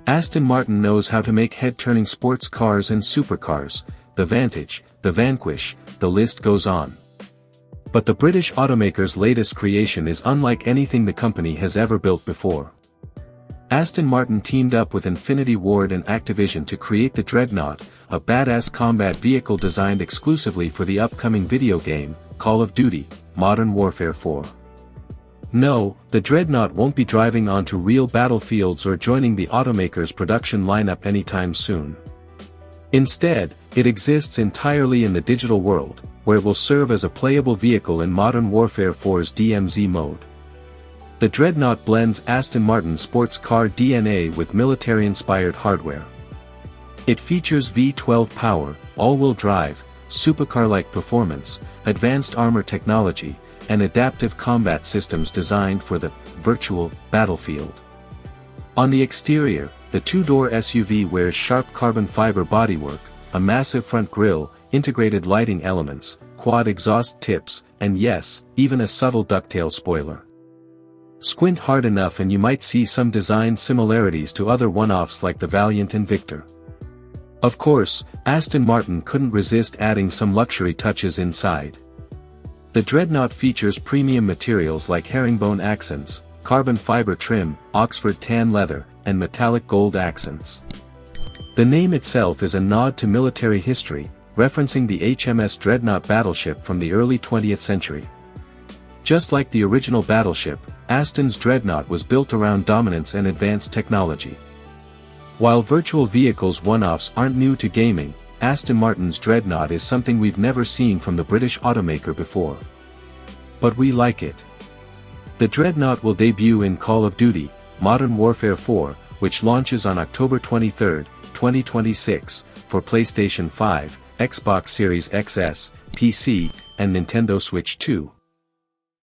Aston Martin knows how to make head-turning sports cars and supercars, the Vantage, the Vanquish, the list goes on. But the British automaker's latest creation is unlike anything the company has ever built before. Aston Martin teamed up with Infinity Ward and Activision to create the Dreadnought, a badass combat vehicle designed exclusively for the upcoming video game, Call of Duty, Modern Warfare 4. No, the Dreadnought won't be driving onto real battlefields or joining the automaker's production lineup anytime soon. Instead, it exists entirely in the digital world, where it will serve as a playable vehicle in Modern Warfare 4's DMZ mode. The Dreadnought blends Aston Martin's sports car DNA with military-inspired hardware. It features V12 power, all-wheel drive, supercar-like performance, advanced armor technology, and adaptive combat systems designed for the virtual battlefield. On the exterior, the two-door SUV wears sharp carbon fiber bodywork, a massive front grille, integrated lighting elements, quad exhaust tips, and yes, even a subtle ducktail spoiler. Squint hard enough and you might see some design similarities to other one-offs like the Valiant and Victor. Of course, Aston Martin couldn't resist adding some luxury touches inside. The Dreadnought features premium materials like herringbone accents, carbon fiber trim, Oxford tan leather, and metallic gold accents. The name itself is a nod to military history, referencing the HMS Dreadnought battleship from the early 20th century. Just like the original battleship, Aston's Dreadnought was built around dominance and advanced technology. While virtual vehicles one-offs aren't new to gaming, Aston Martin's Dreadnought is something we've never seen from the British automaker before. But we like it. The Dreadnought will debut in Call of Duty, Modern Warfare 4, which launches on October 23, 2026, for PlayStation 5, Xbox Series XS, PC, and Nintendo Switch 2.